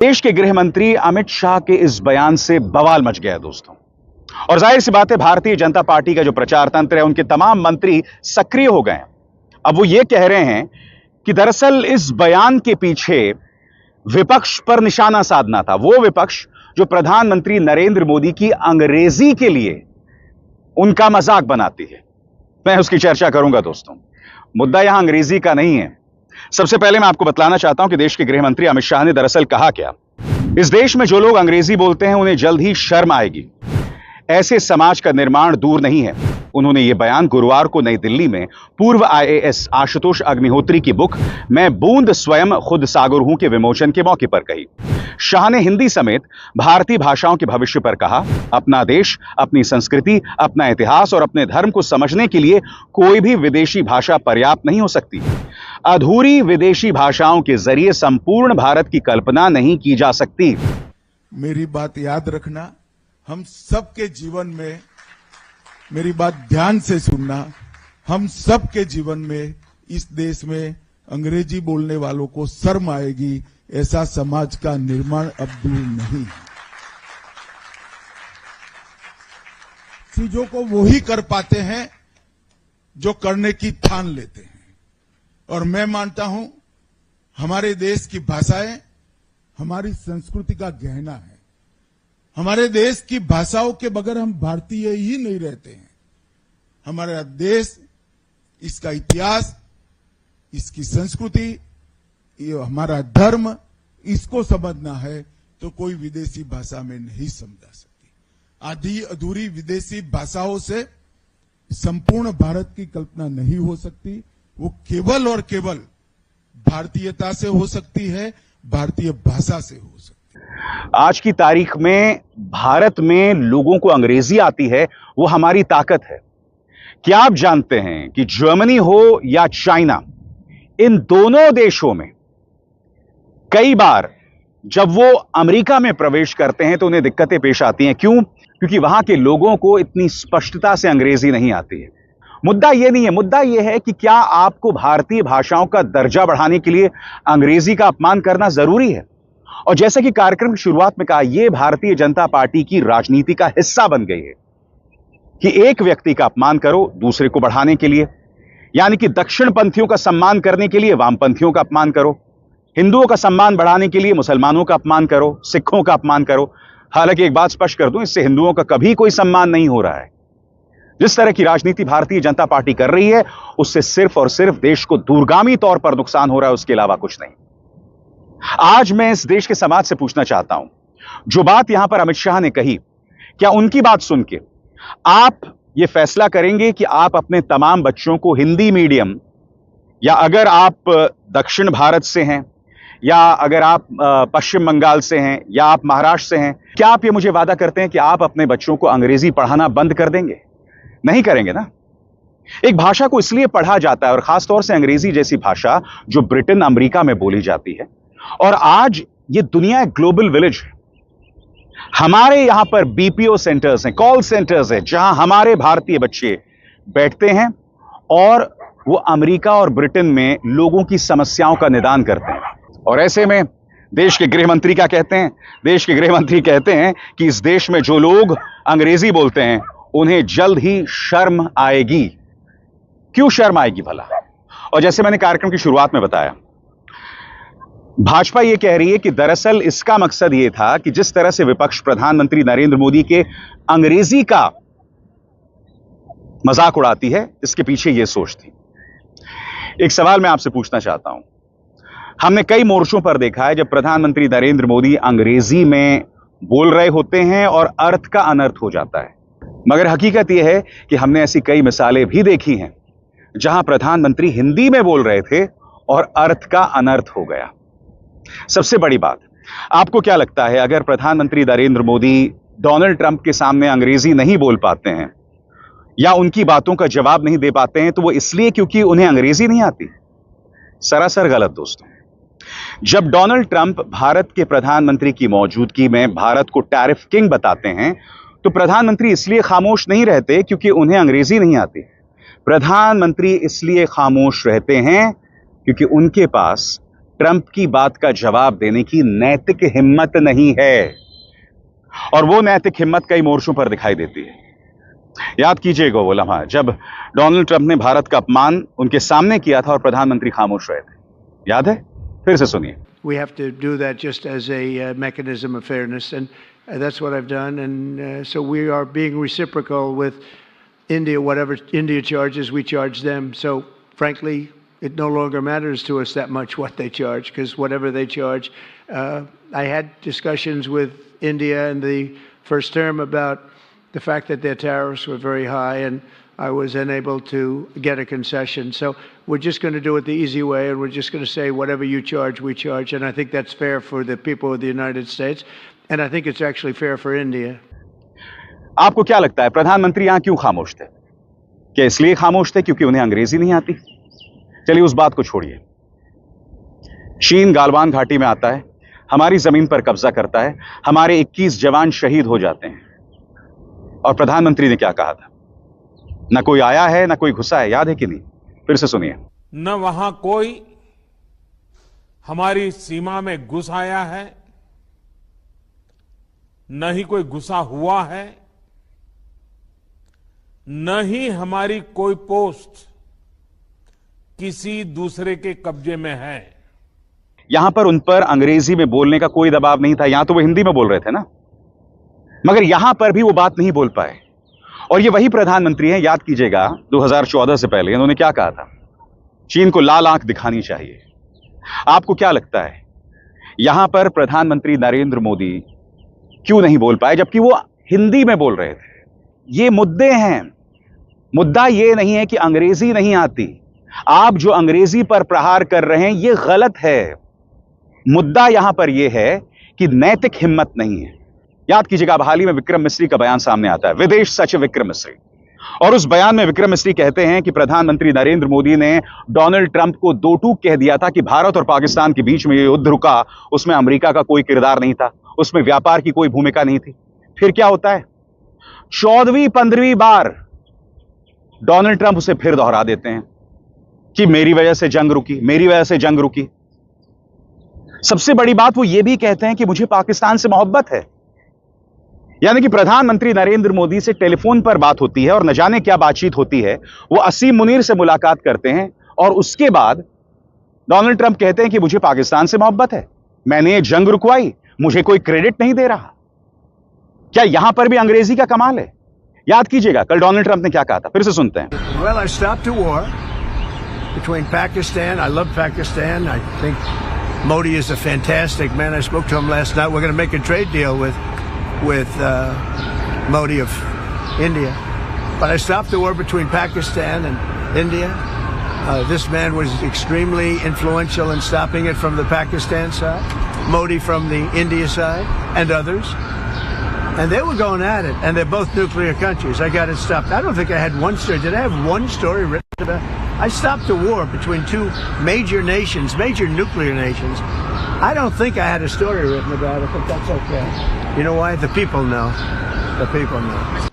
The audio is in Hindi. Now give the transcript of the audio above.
देश के गृह मंत्री अमित शाह के इस बयान से बवाल मच गया दोस्तों। और जाहिर सी बात है, भारतीय जनता पार्टी का जो प्रचार तंत्र है, उनके तमाम मंत्री सक्रिय हो गए हैं। अब वो ये कह रहे हैं कि दरअसल इस बयान के पीछे विपक्ष पर निशाना साधना था, वो विपक्ष जो प्रधानमंत्री नरेंद्र मोदी की अंग्रेजी के लिए उनका मजाक बनाती है। मैं उसकी चर्चा करूंगा दोस्तों। मुद्दा यहां अंग्रेजी का नहीं है। सबसे पहले मैं आपको बतलाना चाहता हूं कि देश के गृह मंत्री अमित शाह ने दरअसल कहा क्या। इस देश में जो लोग अंग्रेजी बोलते हैं उन्हें जल्द ही शर्म आएगी। ऐसे समाज का निर्माण दूर नहीं है। उन्होंने यह बयान गुरुवार को नई दिल्ली में पूर्व आईएएस आशुतोष अग्निहोत्री की बुक मैं बूंद स्वयं खुद सागर हूं के विमोचन के मौके पर कही। शाह ने हिंदी समेत भारतीय भाषाओं के भविष्य पर कहा, अपना देश, अपनी संस्कृति, अपना इतिहास और अपने धर्म को समझने के लिए कोई भी विदेशी भाषा पर्याप्त नहीं हो सकती। अधूरी विदेशी भाषाओं के जरिए संपूर्ण भारत की कल्पना नहीं की जा सकती। मेरी बात याद रखना, हम सबके जीवन में, मेरी बात ध्यान से सुनना, हम सबके जीवन में इस देश में अंग्रेजी बोलने वालों को शर्म आएगी। ऐसा समाज का निर्माण अब दूर नहीं है। चीजों को वो ही कर पाते हैं जो करने की ठान लेते हैं। और मैं मानता हूं हमारे देश की भाषाएं हमारी संस्कृति का गहना है। हमारे देश की भाषाओं के बगैर हम भारतीय ही नहीं रहते हैं। हमारा देश, इसका इतिहास, इसकी संस्कृति, ये हमारा धर्म, इसको समझना है तो कोई विदेशी भाषा में नहीं समझा सकती। आधी अधूरी विदेशी भाषाओं से संपूर्ण भारत की कल्पना नहीं हो सकती। वो केवल और केवल भारतीयता से हो सकती है, भारतीय भाषा से हो सकती है। आज की तारीख में भारत में लोगों को अंग्रेजी आती है, वो हमारी ताकत है। क्या आप जानते हैं कि जर्मनी हो या चाइना, इन दोनों देशों में कई बार जब वो अमेरिका में प्रवेश करते हैं तो उन्हें दिक्कतें पेश आती हैं। क्यों? क्योंकि वहां के लोगों को इतनी स्पष्टता से अंग्रेजी नहीं आती है। मुद्दा यह नहीं है, मुद्दा यह है कि क्या आपको भारतीय भाषाओं का दर्जा बढ़ाने के लिए अंग्रेजी का अपमान करना जरूरी है? और जैसा कि कार्यक्रम की शुरुआत में कहा, यह भारतीय जनता पार्टी की राजनीति का हिस्सा बन गई है कि एक व्यक्ति का अपमान करो दूसरे को बढ़ाने के लिए। यानी कि दक्षिण पंथियों का सम्मान करने के लिए वामपंथियों का अपमान करो, हिंदुओं का सम्मान बढ़ाने के लिए मुसलमानों का अपमान करो, सिखों का अपमान करो। हालांकि एक बात स्पष्ट कर दूं, इससे हिंदुओं का कभी कोई सम्मान नहीं हो रहा है। जिस तरह की राजनीति भारतीय जनता पार्टी कर रही है, उससे सिर्फ और सिर्फ देश को दूरगामी तौर पर नुकसान हो रहा है, उसके अलावा कुछ नहीं। आज मैं इस देश के समाज से पूछना चाहता हूं, जो बात यहां पर अमित शाह ने कही, क्या उनकी बात सुन के आप यह फैसला करेंगे कि आप अपने तमाम बच्चों को हिंदी मीडियम, या अगर आप दक्षिण भारत से हैं, या अगर आप पश्चिम बंगाल से हैं, या आप महाराष्ट्र से हैं, क्या आप ये मुझे वादा करते हैं कि आप अपने बच्चों को अंग्रेजी पढ़ाना बंद कर देंगे? नहीं करेंगे ना। एक भाषा को इसलिए पढ़ा जाता है, और खासतौर से अंग्रेजी जैसी भाषा जो ब्रिटेन, अमेरिका में बोली जाती है, और आज ये दुनिया एक ग्लोबल विलेज है। हमारे यहां पर बीपीओ सेंटर्स हैं, कॉल सेंटर्स हैं, जहां हमारे भारतीय बच्चे बैठते हैं और वो अमेरिका और ब्रिटेन में लोगों की समस्याओं का निदान करते हैं। और ऐसे में देश के गृह मंत्री क्या कहते हैं? देश के गृह मंत्री कहते हैं कि इस देश में जो लोग अंग्रेजी बोलते हैं उन्हें जल्द ही शर्म आएगी। क्यों शर्म आएगी भला? और जैसे मैंने कार्यक्रम की शुरुआत में बताया, भाजपा यह कह रही है कि दरअसल इसका मकसद यह था कि जिस तरह से विपक्ष प्रधानमंत्री नरेंद्र मोदी के अंग्रेजी का मजाक उड़ाती है, इसके पीछे यह सोच थी। एक सवाल मैं आपसे पूछना चाहता हूं। हमने कई मोर्चों पर देखा है जब प्रधानमंत्री नरेंद्र मोदी अंग्रेजी में बोल रहे होते हैं और अर्थ का अनर्थ हो जाता है, मगर हकीकत यह है कि हमने ऐसी कई मिसालें भी देखी हैं जहां प्रधानमंत्री हिंदी में बोल रहे थे और अर्थ का अनर्थ हो गया। सबसे बड़ी बात, आपको क्या लगता है, अगर प्रधानमंत्री नरेंद्र मोदी डोनाल्ड ट्रंप के सामने अंग्रेजी नहीं बोल पाते हैं या उनकी बातों का जवाब नहीं दे पाते हैं, तो वो इसलिए क्योंकि उन्हें अंग्रेजी नहीं आती? सरासर गलत दोस्तों। जब डोनाल्ड ट्रंप भारत के प्रधानमंत्री की मौजूदगी में भारत को टैरिफ किंग बताते हैं, तो प्रधानमंत्री इसलिए खामोश नहीं रहते क्योंकि उन्हें अंग्रेजी नहीं आती। प्रधानमंत्री इसलिए खामोश रहते हैं क्योंकि उनके पास ट्रंप की बात का जवाब देने की नैतिक हिम्मत नहीं है, और वो नैतिक हिम्मत कई मोर्चों पर दिखाई देती है। याद कीजिएगा वो लम्हा जब डोनाल्ड ट्रंप ने भारत का अपमान उनके सामने किया था और प्रधानमंत्री खामोश रहे थे। याद है? फिर से सुनिए। We have to do that just as a mechanism of fairness, and that's what I've done. And so we are being reciprocal with India. Whatever India charges, we charge them. So frankly, it no longer matters to us that much what they charge, because whatever they charge, I had discussions with India in the first term about the fact that their tariffs were very high, and I was unable to get a concession. So we're just going to do it the easy way, and we're just going to say whatever you charge, we charge. And I think that's fair for the people of the United States, and I think it's actually fair for India. आपको क्या लगता है प्रधानमंत्री यहां क्यों खामोश थे? क्या इसलिए खामोश थे क्योंकि उन्हें अंग्रेजी नहीं आती? चलिए उस बात को छोड़िए। चीन गालवान घाटी में आता है, हमारी जमीन पर कब्जा करता है, हमारे 21 जवान शहीद हो जाते हैं, और प्रधानमंत्री ने क्या कहा था? न कोई आया है न कोई घुसा है। याद है कि नहीं? फिर से सुनिए। न वहां कोई हमारी सीमा में घुस आया है, न ही कोई घुसा हुआ है, न ही हमारी कोई पोस्ट किसी दूसरे के कब्जे में है। यहां पर उन पर अंग्रेजी में बोलने का कोई दबाव नहीं था। यहां तो वो हिंदी में बोल रहे थे ना, मगर यहां पर भी वो बात नहीं बोल पाए। और ये वही प्रधानमंत्री हैं, याद कीजिएगा 2014 से पहले इन्होंने क्या कहा था? चीन को लाल आंख दिखानी चाहिए। आपको क्या लगता है यहां पर प्रधानमंत्री नरेंद्र मोदी क्यों नहीं बोल पाए, जबकि वो हिंदी में बोल रहे थे? ये मुद्दे हैं। मुद्दा ये नहीं है कि अंग्रेजी नहीं आती। आप जो अंग्रेजी पर प्रहार कर रहे हैं ये गलत है। मुद्दा यहां पर यह है कि नैतिक हिम्मत नहीं है। याद कीजिएगा अब हाल ही में विक्रम मिस्री का बयान सामने आता है, विदेश सचिव विक्रम मिस्री, और उस बयान में विक्रम मिस्री कहते हैं कि प्रधानमंत्री नरेंद्र मोदी ने डोनाल्ड ट्रंप को दो टूक कह दिया था कि भारत और पाकिस्तान के बीच में ये युद्ध रुका, उसमें अमेरिका का कोई किरदार नहीं था, उसमें व्यापार की कोई भूमिका नहीं थी। फिर क्या होता है? 14वीं 15वीं बार डोनाल्ड ट्रंप उसे फिर दोहरा देते हैं कि मेरी वजह से जंग रुकी, मेरी वजह से जंग रुकी। सबसे बड़ी बात वो ये भी कहते हैं कि मुझे पाकिस्तान से मोहब्बत है। यानी कि प्रधानमंत्री नरेंद्र मोदी से टेलीफोन पर बात होती है और न जाने क्या बातचीत होती है। वो असीम मुनीर से मुलाकात करते हैं और उसके बाद डोनाल्ड ट्रंप कहते हैं कि मुझे पाकिस्तान से मोहब्बत है, मैंने ये जंग रुकवाई, मुझे कोई क्रेडिट नहीं दे रहा। क्या यहां पर भी अंग्रेजी का कमाल है? याद कीजिएगा कल डोनाल्ड ट्रंप ने क्या कहा था, फिर से सुनते हैं। Well, I stopped a war between Pakistan. I love Pakistan. I think Modi is a fantastic man. I spoke to him last night. We're going to make a trade deal with Modi of India. But I stopped the war between Pakistan and India. This man was extremely influential in stopping it from the Pakistan side, Modi from the India side, and others. And they were going at it, and they're both nuclear countries. I got it stopped. I don't think I had one story. Did I have one story written about it? I stopped a war between two major nations, major nuclear nations. I don't think I had a story written about it, but that's okay. You know why? The people know. The people know.